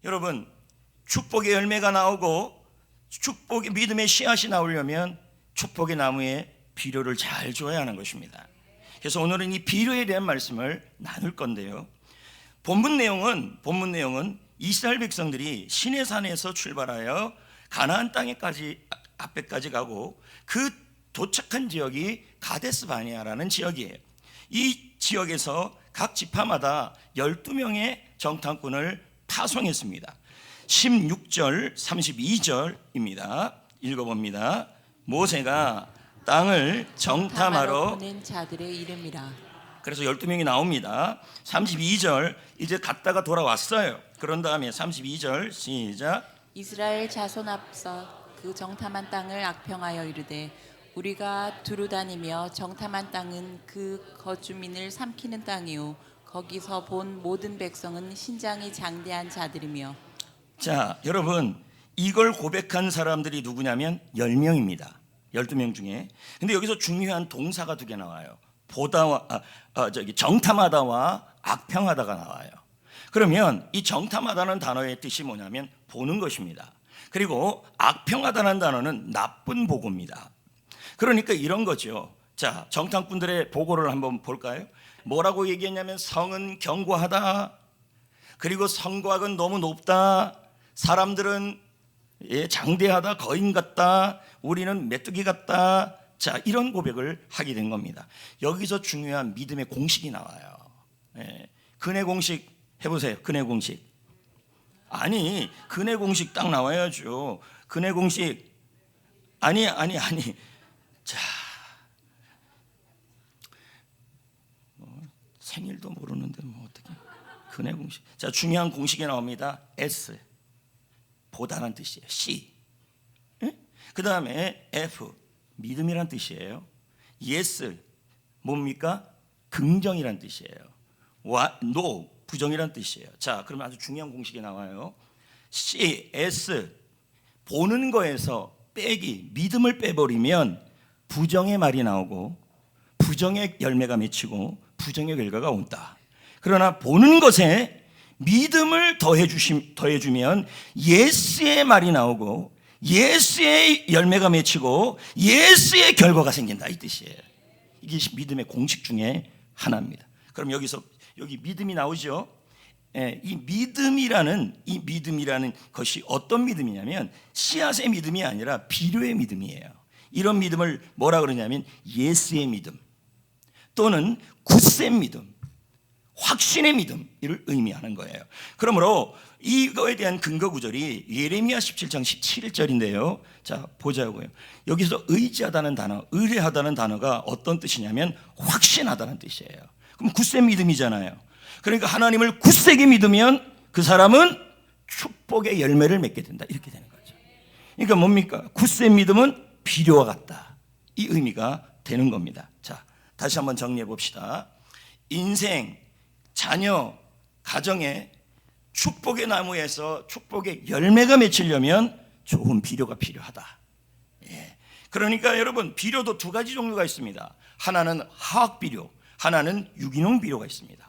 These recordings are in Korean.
여러분, 축복의 열매가 나오고 축복의 믿음의 씨앗이 나오려면 축복의 나무에 비료를 잘 줘야 하는 것입니다. 그래서 오늘은 이 비료에 대한 말씀을 나눌 건데요, 본문 내용은 이스라엘 백성들이 시내산에서 출발하여 가나안 땅에까지 앞에까지 가고 그 도착한 지역이 가데스 바네아라는 지역이에요. 이 지역에서 각 지파마다 12명의 정탐꾼을 파송했습니다. 16절 32절입니다. 읽어봅니다. 모세가 땅을 정탐하러 보낸 자들의 이름이라. 그래서 12명이 나옵니다. 32절 이제 갔다가 돌아왔어요. 그런 다음에 32절 시작. 이스라엘 자손 앞서 그 정탐한 땅을 악평하여 이르되 우리가 두루 다니며 정탐한 땅은 그 거주민을 삼키는 땅이요 거기서 본 모든 백성은 신장이 장대한 자들이며. 자, 여러분, 이걸 고백한 사람들이 누구냐면 10명입니다. 12명 중에. 근데 여기서 중요한 동사가 두 개 나와요. 보다와 정탐하다와 악평하다가 나와요. 그러면 이 정탐하다는 단어의 뜻이 뭐냐면 보는 것입니다. 그리고 악평하다는 단어는 나쁜 보고입니다. 그러니까 이런 거죠. 자, 정탐꾼들의 보고를 한번 볼까요? 뭐라고 얘기했냐면 성은 견고하다, 그리고 성곽은 너무 높다, 사람들은 장대하다, 거인 같다, 우리는 메뚜기 같다. 자, 이런 고백을 하게 된 겁니다. 여기서 중요한 믿음의 공식이 나와요. 근의 공식 해보세요. 근의 공식. 아니, 근의 공식 딱 나와야죠. 근의 공식. 아니. 자, 생일도 모르는데 뭐 어떻게? 근의 공식. 자, 중요한 공식이 나옵니다. S. 보다란 뜻이에요. C. 그 다음에 F. 믿음이란 뜻이에요. yes, 뭡니까? 긍정이란 뜻이에요. no, 부정이란 뜻이에요. 자, 그러면 아주 중요한 공식이 나와요. C, S, 보는 거에서 빼기, 믿음을 빼버리면 부정의 말이 나오고 부정의 열매가 맺히고 부정의 결과가 온다. 그러나 보는 것에 믿음을 더해주면 예스의 말이 나오고 예스의 열매가 맺히고 예스의 결과가 생긴다, 이 뜻이에요. 이게 믿음의 공식 중에 하나입니다. 그럼 여기 믿음이 나오죠. 이 믿음이라는 것이 어떤 믿음이냐면 씨앗의 믿음이 아니라 비료의 믿음이에요. 이런 믿음을 뭐라 그러냐면 예스의 믿음 또는 굳센 믿음, 확신의 믿음을 의미하는 거예요. 그러므로 이거에 대한 근거 구절이 예레미야 17장 17절인데요. 자, 보자고요. 여기서 의지하다는 단어, 의뢰하다는 단어가 어떤 뜻이냐면 확신하다는 뜻이에요. 그럼 굳센 믿음이잖아요. 그러니까 하나님을 굳세게 믿으면 그 사람은 축복의 열매를 맺게 된다, 이렇게 되는 거죠. 그러니까 뭡니까? 굳센 믿음은 비료와 같다, 이 의미가 되는 겁니다. 자, 다시 한번 정리해 봅시다. 인생, 자녀, 가정에 축복의 나무에서 축복의 열매가 맺히려면 좋은 비료가 필요하다. 그러니까 여러분, 비료도 두 가지 종류가 있습니다. 하나는 화학 비료, 하나는 유기농 비료가 있습니다.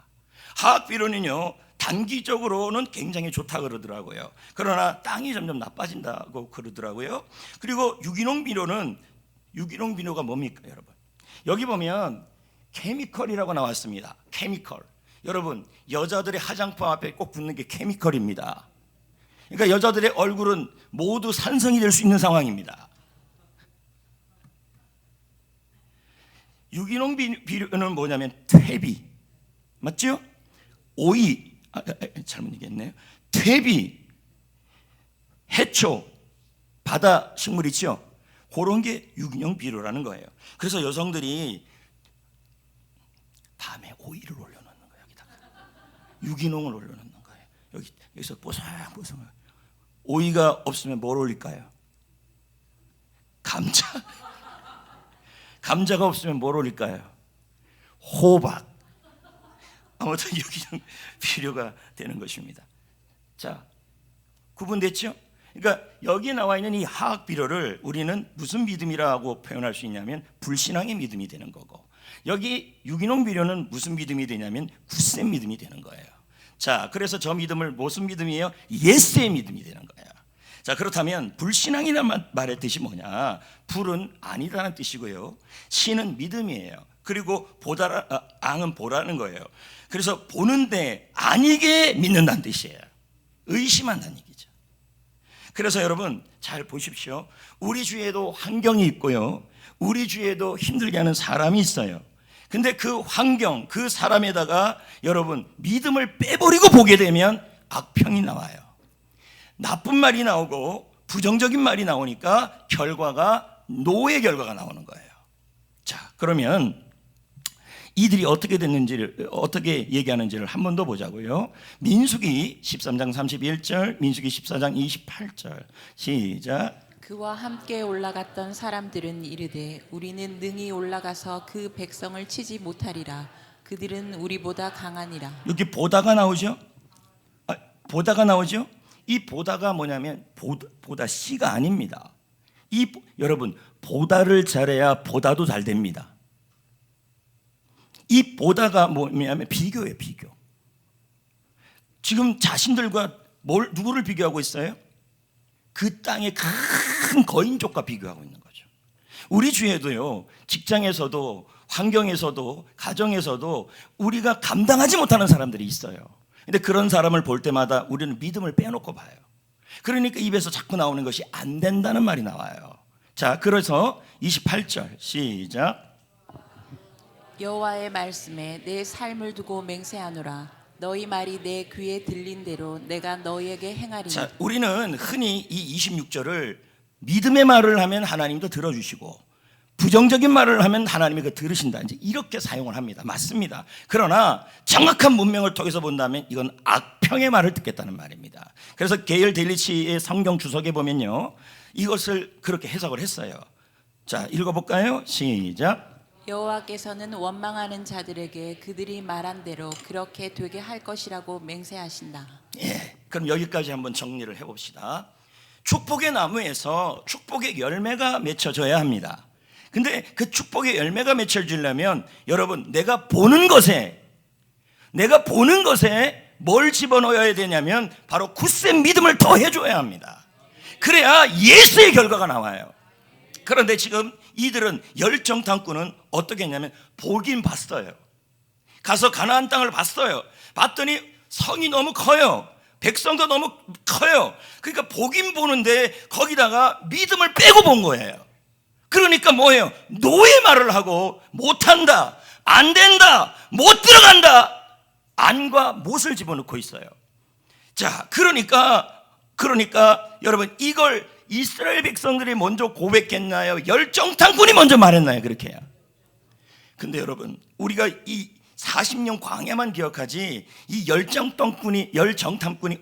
화학 비료는요, 단기적으로는 굉장히 좋다 그러더라고요. 그러나 땅이 점점 나빠진다고 그러더라고요. 그리고 유기농 비료가 뭡니까, 여러분? 여기 보면 케미컬이라고 나왔습니다. 케미컬. 여러분, 여자들의 화장품 앞에 꼭 붙는 게 케미컬입니다. 그러니까 여자들의 얼굴은 모두 산성이 될 수 있는 상황입니다. 유기농 비료는 뭐냐면 퇴비, 맞죠? 오이, 잘못 얘기했네요. 퇴비, 해초, 바다 식물 있죠? 그런 게 유기농 비료라는 거예요. 그래서 여성들이 밤에 오이를 올려놓는 거예요. 여기다가 유기농을 올려놓는 거예요. 여기서 뽀송뽀송. 오이가 없으면 뭘 올릴까요? 감자가 없으면 뭘 올릴까요? 호박. 아무튼 유기농 비료가 되는 것입니다. 자, 구분됐죠? 그러니까 여기 나와 있는 이 화학 비료를 우리는 무슨 믿음이라고 표현할 수 있냐면 불신앙의 믿음이 되는 거고, 여기 유기농 비료는 무슨 믿음이 되냐면 굳센 믿음이 되는 거예요. 자, 그래서 저 믿음을 무슨 믿음이에요? 예스의 믿음이 되는 거예요. 자, 그렇다면 불신앙이라는 말의 뜻이 뭐냐? 불은 아니라는 뜻이고요, 신은 믿음이에요. 그리고 앙은 보라는 거예요. 그래서 보는데 아니게 믿는다는 뜻이에요. 의심한다는 얘기죠. 그래서 여러분 잘 보십시오. 우리 주위에도 환경이 있고요, 우리 주위에도 힘들게 하는 사람이 있어요. 근데 그 환경, 그 사람에다가 여러분 믿음을 빼버리고 보게 되면 악평이 나와요. 나쁜 말이 나오고 부정적인 말이 나오니까 결과가 노의 결과가 나오는 거예요. 자, 그러면 이들이 어떻게 됐는지를, 어떻게 얘기하는지를 한 번 더 보자고요. 민수기 13장 31절, 민수기 14장 28절 시작. 그와 함께 올라갔던 사람들은 이르되 우리는 능히 올라가서 그 백성을 치지 못하리라. 그들은 우리보다 강하니라. 여기 보다가 나오죠? 보다가 나오죠? 이 보다가 뭐냐면 보다 씨가 아닙니다. 여러분 보다를 잘해야 보다도 잘 됩니다. 이 보다가 뭐냐면 비교예요, 비교. 지금 자신들과 누구를 비교하고 있어요? 그 땅의 큰 거인족과 비교하고 있는 거죠. 우리 주위에도요, 직장에서도 환경에서도 가정에서도 우리가 감당하지 못하는 사람들이 있어요. 근데 그런 사람을 볼 때마다 우리는 믿음을 빼놓고 봐요. 그러니까 입에서 자꾸 나오는 것이 안 된다는 말이 나와요. 자, 그래서 28절 시작. 여호와의 말씀에 내 삶을 두고 맹세하노라. 너희 말이 내 귀에 들린 대로 내가 너희에게 행하리니. 자, 우리는 흔히 이 26절을 믿음의 말을 하면 하나님도 들어주시고 부정적인 말을 하면 하나님이 그 들으신다, 이제 이렇게 사용을 합니다. 맞습니다. 그러나 정확한 문명을 통해서 본다면 이건 악평의 말을 듣겠다는 말입니다. 그래서 게일 데일리치의 성경 주석에 보면요, 이것을 그렇게 해석을 했어요. 자, 읽어볼까요? 시작. 여호와께서는 원망하는 자들에게 그들이 말한 대로 그렇게 되게 할 것이라고 맹세하신다. 예, 그럼 여기까지 한번 정리를 해봅시다. 축복의 나무에서 축복의 열매가 맺혀져야 합니다. 근데 그 축복의 열매가 맺혀지려면 여러분 내가 보는 것에 뭘 집어넣어야 되냐면 바로 굳센 믿음을 더해줘야 합니다. 그래야 예수의 결과가 나와요. 그런데 지금 이들은 열정탐꾼은 어떻게 했냐면 보긴 봤어요. 가서 가나안 땅을 봤어요. 봤더니 성이 너무 커요. 백성도 너무 커요. 그러니까 보긴 보는데 거기다가 믿음을 빼고 본 거예요. 그러니까 뭐예요? 노의 말을 하고 못한다, 안 된다, 못 들어간다, 안과 못을 집어넣고 있어요. 자, 그러니까 여러분 이걸 이스라엘 백성들이 먼저 고백했나요? 열정탐꾼이 먼저 말했나요? 그렇게 해요. 근데 여러분 우리가 이 40년 광야만 기억하지 이 열정탐꾼이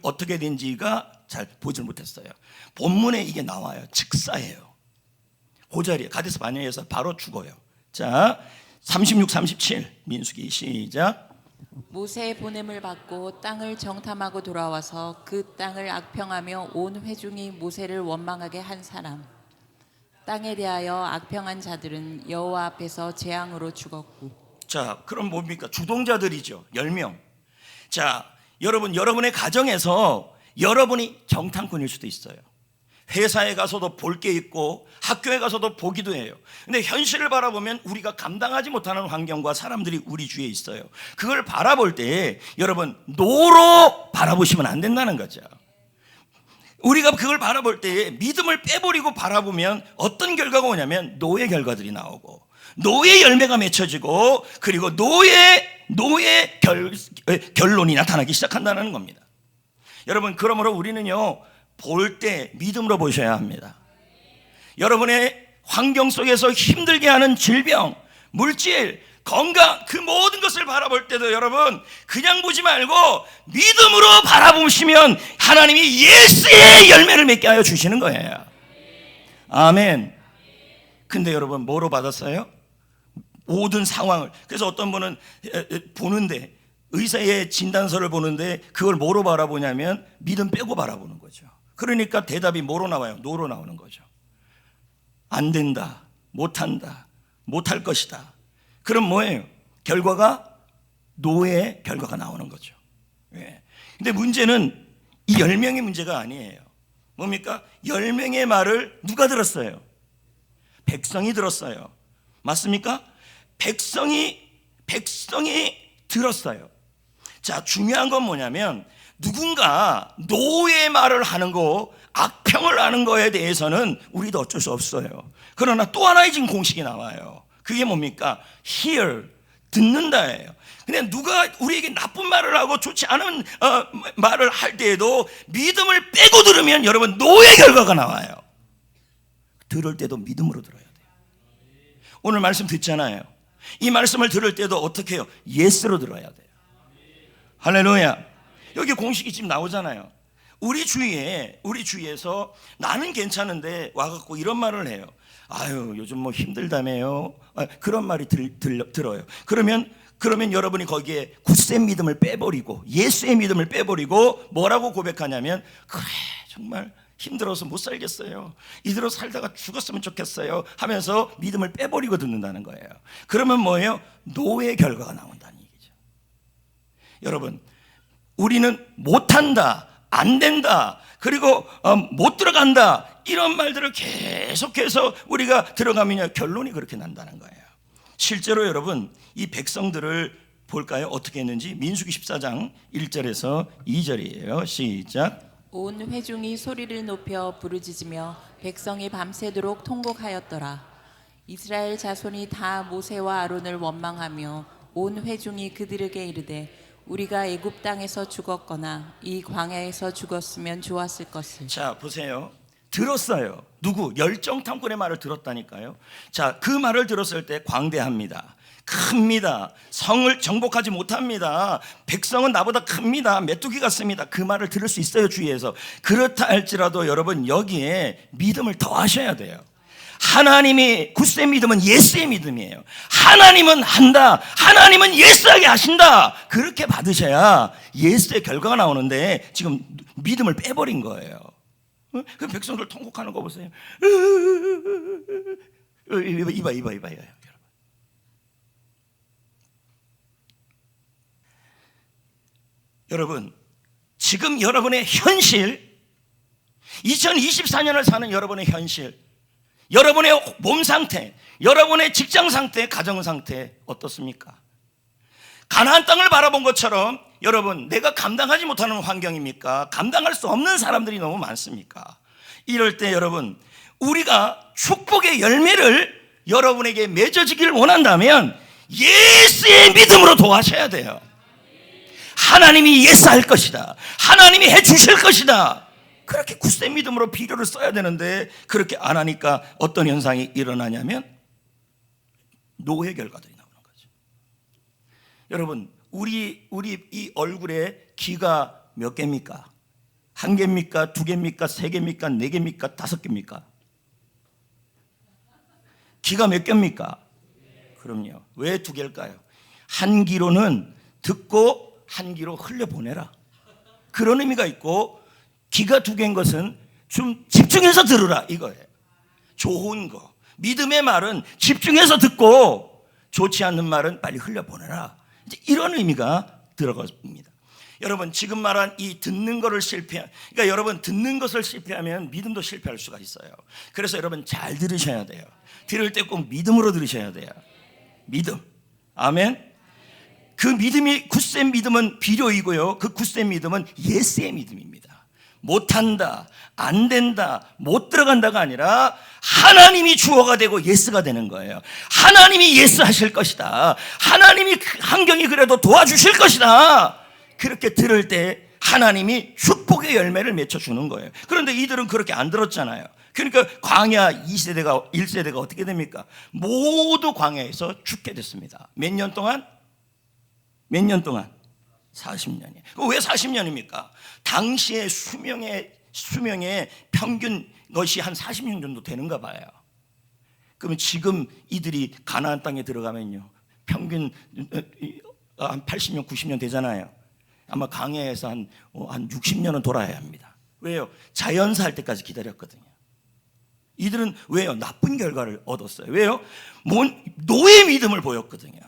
어떻게 된지가 잘 보질 못했어요. 본문에 이게 나와요. 즉사예요. 그 자리에 가데스 바네아에서 바로 죽어요. 자, 36, 37 민수기 시작. 모세의 보냄을 받고 땅을 정탐하고 돌아와서 그 땅을 악평하며 온 회중이 모세를 원망하게 한 사람. 땅에 대하여 악평한 자들은 여호와 앞에서 재앙으로 죽었고. 자, 그럼 뭡니까? 주동자들이죠. 10명. 자, 여러분의 가정에서 여러분이 정탐꾼일 수도 있어요. 회사에 가서도 볼 게 있고 학교에 가서도 보기도 해요. 근데 현실을 바라보면 우리가 감당하지 못하는 환경과 사람들이 우리 주위에 있어요. 그걸 바라볼 때 여러분 노로 바라보시면 안 된다는 거죠. 우리가 그걸 바라볼 때 믿음을 빼버리고 바라보면 어떤 결과가 오냐면 노의 결과들이 나오고 노의 열매가 맺혀지고 그리고 노의 결론이 나타나기 시작한다는 겁니다. 여러분 그러므로 우리는요 볼 때 믿음으로 보셔야 합니다. 여러분의 환경 속에서 힘들게 하는 질병, 물질, 건강 그 모든 것을 바라볼 때도 여러분 그냥 보지 말고 믿음으로 바라보시면 하나님이 예수의 열매를 맺게 하여 주시는 거예요. 아멘. 근데 여러분 뭐로 받았어요? 모든 상황을. 그래서 어떤 분은 보는데 의사의 진단서를 보는데 그걸 뭐로 바라보냐면 믿음 빼고 바라보는 거죠. 그러니까 대답이 뭐로 나와요? 노로 나오는 거죠. 안 된다, 못한다, 못할 것이다. 그럼 뭐예요? 결과가 노의 결과가 나오는 거죠. 예. 근데 문제는 이 10명의 문제가 아니에요. 뭡니까? 10명의 말을 누가 들었어요? 백성이 들었어요. 맞습니까? 백성이 들었어요. 자, 중요한 건 뭐냐면 누군가 노의 말을 하는 거, 악평을 하는 거에 대해서는 우리도 어쩔 수 없어요. 그러나 또 하나의 지금 공식이 나와요. 그게 뭡니까? hear, 듣는다예요. 근데 누가 우리에게 나쁜 말을 하고 좋지 않은 말을 할 때에도 믿음을 빼고 들으면 여러분 노의 결과가 나와요. 들을 때도 믿음으로 들어야 돼요. 오늘 말씀 듣잖아요. 이 말씀을 들을 때도 어떻게 해요? 예스로 들어야 돼요. 할렐루야. 여기 공식이 지금 나오잖아요. 우리 주위에서 나는 괜찮은데 와갖고 이런 말을 해요. 아유, 요즘 뭐 힘들다며요. 그런 말이 들어요. 그러면 여러분이 거기에 굳센 믿음을 빼버리고 예수의 믿음을 빼버리고 뭐라고 고백하냐면, 그래 정말 힘들어서 못 살겠어요. 이대로 살다가 죽었으면 좋겠어요 하면서 믿음을 빼버리고 듣는다는 거예요. 그러면 뭐예요? 노의 결과가 나온다는 얘기죠. 여러분, 우리는 못한다, 안 된다, 그리고 못 들어간다, 이런 말들을 계속해서 우리가 들어가면 결론이 그렇게 난다는 거예요. 실제로 여러분, 이 백성들을 볼까요? 어떻게 했는지. 민수기 14장 1절에서 2절이에요. 시작. 온 회중이 소리를 높여 부르짖으며 백성이 밤새도록 통곡하였더라. 이스라엘 자손이 다 모세와 아론을 원망하며 온 회중이 그들에게 이르되 우리가 애굽 땅에서 죽었거나 이 광야에서 죽었으면 좋았을 것을. 자, 보세요. 들었어요. 누구? 열정탐꾼의 말을 들었다니까요. 자, 그 말을 들었을 때 광대합니다. 큽니다. 성을 정복하지 못합니다. 백성은 나보다 큽니다. 메뚜기 같습니다. 그 말을 들을 수 있어요, 주위에서. 그렇다 할지라도 여러분, 여기에 믿음을 더하셔야 돼요. 하나님이 굳센 믿음은 예스의 믿음이에요. 하나님은 한다, 하나님은 예스하게 하신다, 그렇게 받으셔야 예스의 결과가 나오는데 지금 믿음을 빼버린 거예요. 그 백성들 통곡하는 거 보세요. 이봐 여러분, 지금 여러분의 현실, 2024년을 사는 여러분의 현실, 여러분의 몸 상태, 여러분의 직장 상태, 가정 상태 어떻습니까? 가나안 땅을 바라본 것처럼 여러분, 내가 감당하지 못하는 환경입니까? 감당할 수 없는 사람들이 너무 많습니까? 이럴 때 여러분, 우리가 축복의 열매를 여러분에게 맺어지기를 원한다면 예수의 믿음으로 도와셔야 돼요. 하나님이 예스할 것이다, 하나님이 해주실 것이다, 그렇게 굳센 믿음으로 비료를 써야 되는데 그렇게 안 하니까 어떤 현상이 일어나냐면 노의 결과들이 나오는 거죠. 여러분, 우리 이 얼굴에 귀가 몇 개입니까? 한 개입니까? 두 개입니까? 세 개입니까? 네 개입니까? 다섯 개입니까? 귀가 몇 개입니까? 그럼요. 왜 두 개일까요? 한 귀로는 듣고 한 귀로 흘려보내라, 그런 의미가 있고, 귀가 두 개인 것은 좀 집중해서 들으라 이거예요. 좋은 거, 믿음의 말은 집중해서 듣고 좋지 않는 말은 빨리 흘려보내라, 이제 이런 의미가 들어갑니다. 여러분, 지금 말한 이 듣는 거를 그러니까 여러분, 듣는 것을 실패하면 믿음도 실패할 수가 있어요. 그래서 여러분 잘 들으셔야 돼요. 들을 때 꼭 믿음으로 들으셔야 돼요. 믿음. 아멘. 그 믿음이, 굳센 믿음은 비료이고요, 그 굳센 믿음은 예스의 믿음입니다. 못한다, 안 된다, 못 들어간다가 아니라 하나님이 주어가 되고 예스가 되는 거예요. 하나님이 예스 하실 것이다, 하나님이 환경이 그래도 도와주실 것이다, 그렇게 들을 때 하나님이 축복의 열매를 맺혀주는 거예요. 그런데 이들은 그렇게 안 들었잖아요. 그러니까 광야 2세대가 1세대가 어떻게 됩니까? 모두 광야에서 죽게 됐습니다. 몇 년 동안? 40년이에요. 왜 40년입니까? 당시의 수명의 평균 것이 한 40년 정도 되는가 봐요. 그러면 지금 이들이 가나안 땅에 들어가면요, 평균 한 80년, 90년 되잖아요. 아마 광야에서 한 60년은 돌아야 합니다. 왜요? 자연사 할 때까지 기다렸거든요. 이들은 왜요? 나쁜 결과를 얻었어요. 왜요? 노의 믿음을 보였거든요.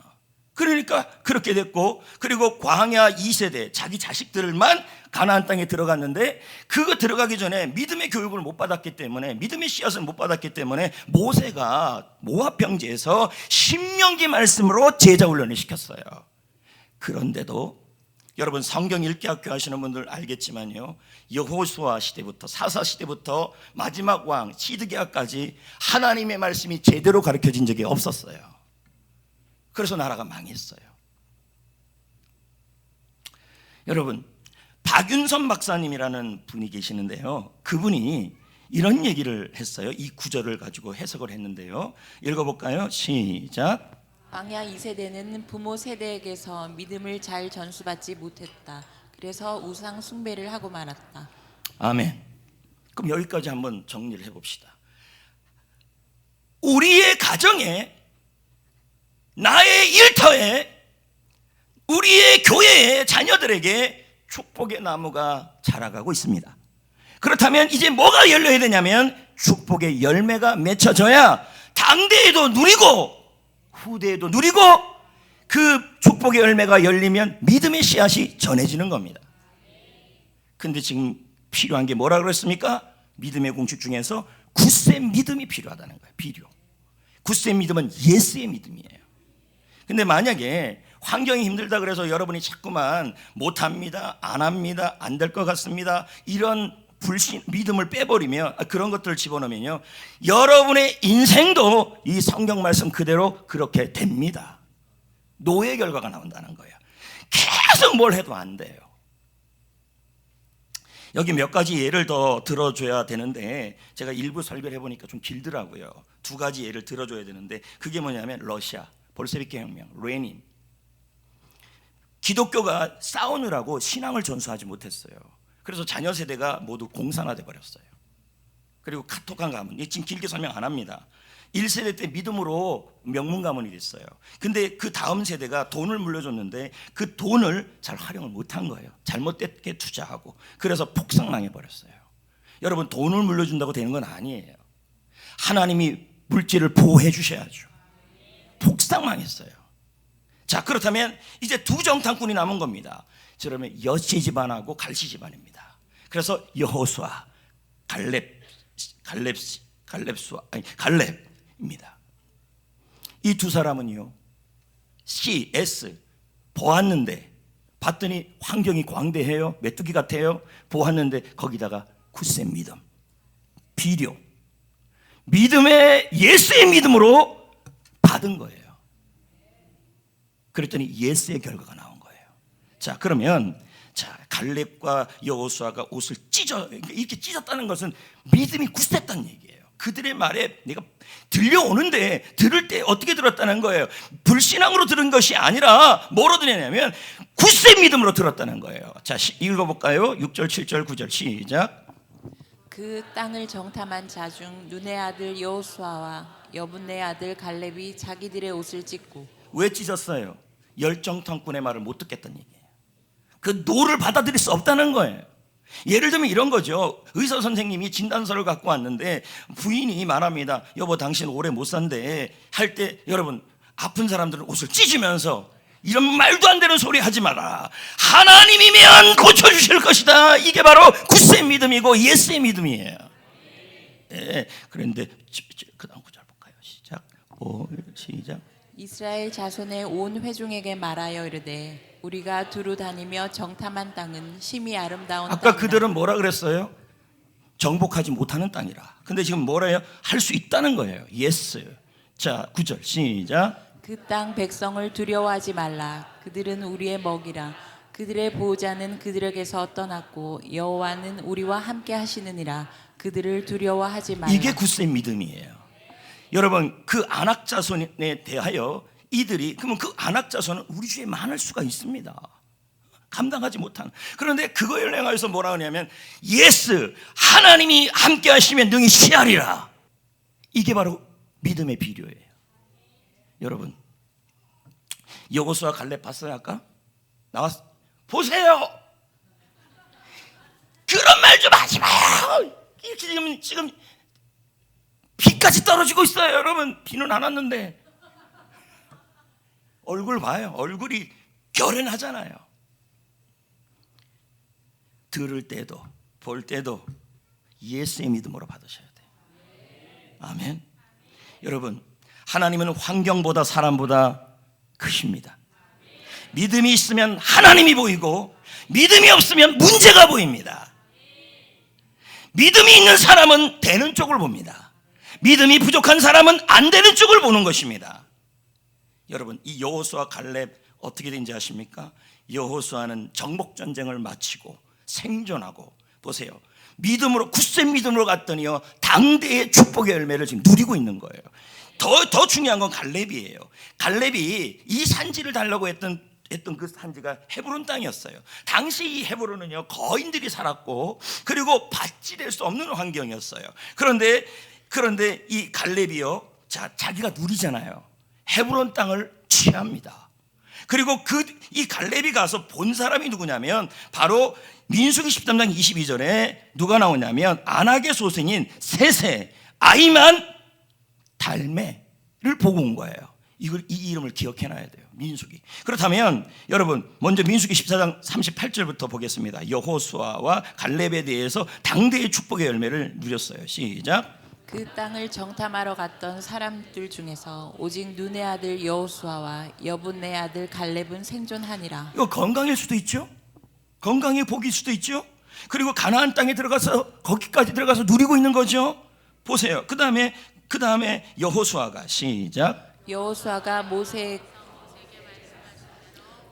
그러니까 그렇게 됐고, 그리고 광야 2세대 자기 자식들만 가나안 땅에 들어갔는데, 그거 들어가기 전에 믿음의 교육을 못 받았기 때문에, 믿음의 씨앗을 못 받았기 때문에 모세가 모압 평지에서 신명기 말씀으로 제자 훈련을 시켰어요. 그런데도 여러분 성경 읽기 학교 하시는 분들 알겠지만요, 여호수아 시대부터 사사 시대부터 마지막 왕 시드기야까지 하나님의 말씀이 제대로 가르쳐진 적이 없었어요. 그래서 나라가 망했어요. 여러분, 박윤선 박사님이라는 분이 계시는데요, 그분이 이런 얘기를 했어요. 이 구절을 가지고 해석을 했는데요, 읽어볼까요? 시작. 광야 2세대는 부모 세대에게서 믿음을 잘 전수받지 못했다. 그래서 우상 숭배를 하고 말았다. 아멘. 그럼 여기까지 한번 정리를 해봅시다. 우리의 가정에, 나의 일터에, 우리의 교회의 자녀들에게 축복의 나무가 자라가고 있습니다. 그렇다면 이제 뭐가 열려야 되냐면 축복의 열매가 맺혀져야 당대에도 누리고 후대에도 누리고, 그 축복의 열매가 열리면 믿음의 씨앗이 전해지는 겁니다. 근데 지금 필요한 게 뭐라 그랬습니까? 믿음의 공식 중에서 굳세 믿음이 필요하다는 거예요. 필요. 굳세 믿음은 예스의 믿음이에요. 근데 만약에 환경이 힘들다 그래서 여러분이 자꾸만 못합니다, 안 합니다, 안 될 것 같습니다, 이런 불신, 믿음을 빼버리면, 그런 것들을 집어넣으면요, 여러분의 인생도 이 성경 말씀 그대로 그렇게 됩니다. 노예 결과가 나온다는 거예요. 계속 뭘 해도 안 돼요. 여기 몇 가지 예를 더 들어줘야 되는데, 제가 일부 설교를 해보니까 좀 길더라고요. 두 가지 예를 들어줘야 되는데, 그게 뭐냐면 러시아 볼셰비키 혁명, 레닌. 기독교가 싸우느라고 신앙을 전수하지 못했어요. 그래서 자녀 세대가 모두 공산화돼 버렸어요. 그리고 카톡한 가문, 지금 길게 설명 안 합니다. 1세대 때 믿음으로 명문 가문이 됐어요. 근데 그 다음 세대가 돈을 물려줬는데 그 돈을 잘 활용을 못한 거예요. 잘못되게 투자하고. 그래서 폭삭망해 버렸어요. 여러분, 돈을 물려준다고 되는 건 아니에요. 하나님이 물질을 보호해 주셔야죠. 폭삭망했어요. 자, 그렇다면 이제 두 정탐꾼이 남은 겁니다. 그러면 여시 집안하고 갈시 집안입니다. 그래서 여호수아, 갈렙입니다. 이 두 사람은요, S 보았는데, 봤더니 환경이 광대해요, 메뚜기 같아요. 보았는데 거기다가 굳세 믿음, 비료, 믿음의 예수의 믿음으로 받은 거예요. 그랬더니 예스의 결과가 나온 거예요. 자, 그러면 갈렙과 여호수아가 옷을 이렇게 찢었다는 것은 믿음이 굳셌다는 얘기예요. 그들의 말에 내가 들려오는데, 들을 때 어떻게 들었다는 거예요? 불신앙으로 들은 것이 아니라 뭐로 들었냐면 굳센 믿음으로 들었다는 거예요. 자, 읽어볼까요? 6절, 7절, 9절 시작. 그 땅을 정탐한 자 중 눈의 아들 여호수아와 여분의 아들 갈렙이 자기들의 옷을 찢고. 왜 찢었어요? 열정탐꾼의 말을 못 듣겠다는 얘기예요. 그 노를 받아들일 수 없다는 거예요. 예를 들면 이런 거죠. 의사 선생님이 진단서를 갖고 왔는데 부인이 말합니다. 여보, 당신 오래 못 산대 할 때, 여러분, 아픈 사람들은 옷을 찢으면서 이런 말도 안 되는 소리 하지 마라, 하나님이면 고쳐주실 것이다. 이게 바로 굳세 믿음이고 예스의 믿음이에요. 네, 그런데 그 다음 구절 볼까요? 시작. 이스라엘 자손의 온 회중에게 말하여 이르되 우리가 두루 다니며 정탐한 땅은 심히 아름다운 아까 땅이라. 그들은 뭐라 그랬어요? 정복하지 못하는 땅이라. 근데 지금 뭐래요? 할 수 있다는 거예요. 예스. 자, 9절 시작. 그 땅 백성을 두려워하지 말라. 그들은 우리의 먹이라. 그들의 보호자는 그들에게서 떠났고 여호와는 우리와 함께 하시느니라. 그들을 두려워하지 말라. 이게 굳센 믿음이에요. 여러분, 그 안악 자손에 대하여 이들이, 그러면 그 안악 자손은 우리 주에 많을 수가 있습니다. 감당하지 못하는. 그런데 그거에 행하여서 뭐라 하냐면 예스, 하나님이 함께 하시면 능히 시하리라. 이게 바로 믿음의 비료예요. 여러분, 여호수아 갈렙 봤어요? 아까 나왔 보세요. 그런 말 좀 하지 마요. 이렇게 지금 비까지 떨어지고 있어요. 여러분, 비는 안 왔는데 얼굴 봐요. 얼굴이 결연하잖아요. 들을 때도 볼 때도 예수의 믿음으로 받으셔야 돼요. 아멘. 여러분, 하나님은 환경보다 사람보다 크십니다. 믿음이 있으면 하나님이 보이고 믿음이 없으면 문제가 보입니다. 믿음이 있는 사람은 되는 쪽을 봅니다. 믿음이 부족한 사람은 안 되는 쪽을 보는 것입니다. 여러분, 이 여호수아 갈렙 어떻게 된지 아십니까? 여호수아는 정복전쟁을 마치고 생존하고, 보세요, 믿음으로, 굳센 믿음으로 갔더니요, 당대의 축복의 열매를 지금 누리고 있는 거예요. 더 중요한 건 갈렙이에요. 갈렙이 이 산지를 달라고 했던 그 산지가 헤브론 땅이었어요. 당시 이 헤브론은요, 거인들이 살았고, 그리고 밭지될 수 없는 환경이었어요. 그런데 이 갈렙이요, 자기가 누리잖아요. 헤브론 땅을 취합니다. 그리고 이 갈렙이 가서 본 사람이 누구냐면 바로 민수기 13장 22절에 누가 나오냐면 아낙의 소생인 세세, 아이만, 달메를 보고 온 거예요. 이 이름을 기억해놔야 돼요. 민수기. 그렇다면 여러분, 먼저 민수기 14장 38절부터 보겠습니다. 여호수아와 갈렙에 대해서 당대의 축복의 열매를 누렸어요. 시작. 그 땅을 정탐하러 갔던 사람들 중에서 오직 눈의 아들 여호수아와 여분의 아들 갈렙은 생존하니라. 이거 건강일 수도 있죠. 건강의 복일 수도 있죠. 그리고 가나안 땅에 들어가서, 거기까지 들어가서 누리고 있는 거죠. 보세요. 그 다음에 여호수아가, 시작. 여호수아가 모세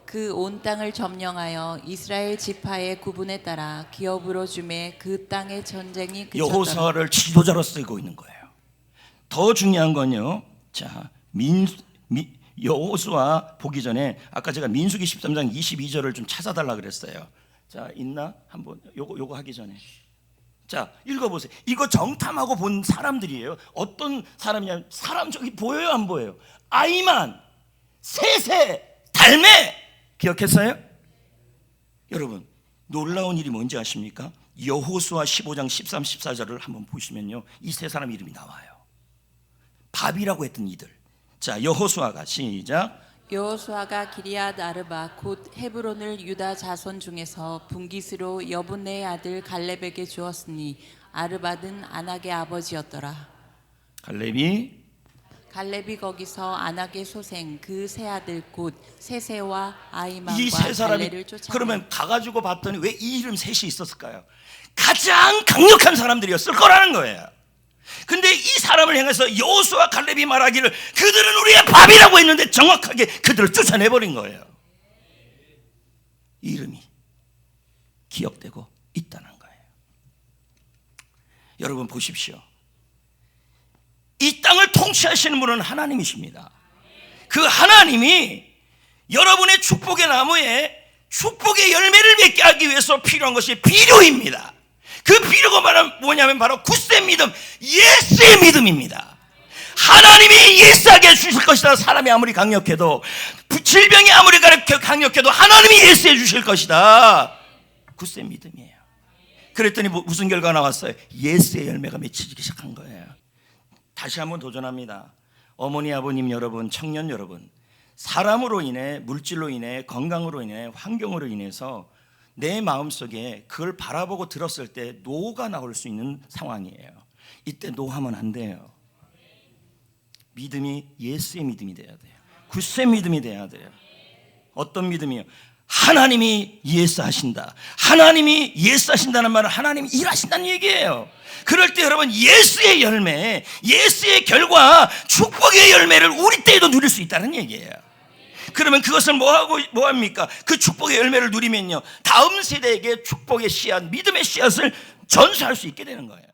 그 온 땅을 점령하여 이스라엘 지파의 구분에 따라 기업으로 주매 그 땅의 전쟁이 그쳤더라. 여호수아를 지도자로 쓰고 있는 거예요. 더 중요한 건요, 자, 여호수아 보기 전에 아까 제가 민수기 13장 22절을 좀 찾아달라 그랬어요. 자, 있나? 한번 요거 하기 전에, 자, 읽어보세요. 이거 정탐하고 본 사람들이에요. 어떤 사람이냐면, 사람 저기 보여요, 안 보여요? 아이만, 세세, 달메. 기억했어요? 여러분, 놀라운 일이 뭔지 아십니까? 여호수아 15장 13, 14절을 한번 보시면요, 이 세 사람 이름이 나와요. 밥이라고 했던 이들. 자, 여호수아가, 시작. 여호수아가 기리앗 아르바 곧 헤브론을 유다 자손 중에서 분깃으로 여분의 아들 갈렙에게 주었으니 아르바는 아낙의 아버지였더라. 갈렙이 거기서 아낙의 소생 그 세 아들 곧 세세와 아이만과 이 세 사람이, 갈렙을 쫓아내. 그러면 가가지고 봤더니 왜 이 이름 셋이 있었을까요? 가장 강력한 사람들이었을 거라는 거예요. 근데 이 사람을 향해서 여호수아 갈렙이 말하기를 그들은 우리의 밥이라고 했는데 정확하게 그들을 쫓아내버린 거예요. 이름이 기억되고 있다는 거예요. 여러분 보십시오. 이 땅을 통치하시는 분은 하나님이십니다. 그 하나님이 여러분의 축복의 나무에 축복의 열매를 맺게 하기 위해서 필요한 것이 비료입니다. 그 비료가 뭐냐면 바로 굳센 믿음, 예수의 믿음입니다. 하나님이 예수하게 해주실 것이다. 사람이 아무리 강력해도, 질병이 아무리 강력해도 하나님이 예수해 주실 것이다. 굳센 믿음이에요. 그랬더니 무슨 결과가 나왔어요? 예수의 열매가 맺히기 시작한 거예요. 다시 한번 도전합니다. 어머니, 아버님 여러분, 청년 여러분, 사람으로 인해, 물질로 인해, 건강으로 인해, 환경으로 인해서 내 마음속에 그걸 바라보고 들었을 때 노가 나올 수 있는 상황이에요. 이때 노하면 안 돼요. 믿음이 예수의 믿음이 돼야 돼요. 굳센 믿음이 돼야 돼요. 어떤 믿음이요? 하나님이 예수하신다. 하나님이 예수하신다는 말은 하나님이 일하신다는 얘기예요. 그럴 때 여러분, 예수의 열매, 예수의 결과, 축복의 열매를 우리 때에도 누릴 수 있다는 얘기예요. 그러면 그것을 뭐합니까? 그 축복의 열매를 누리면요, 다음 세대에게 축복의 씨앗, 믿음의 씨앗을 전수할 수 있게 되는 거예요.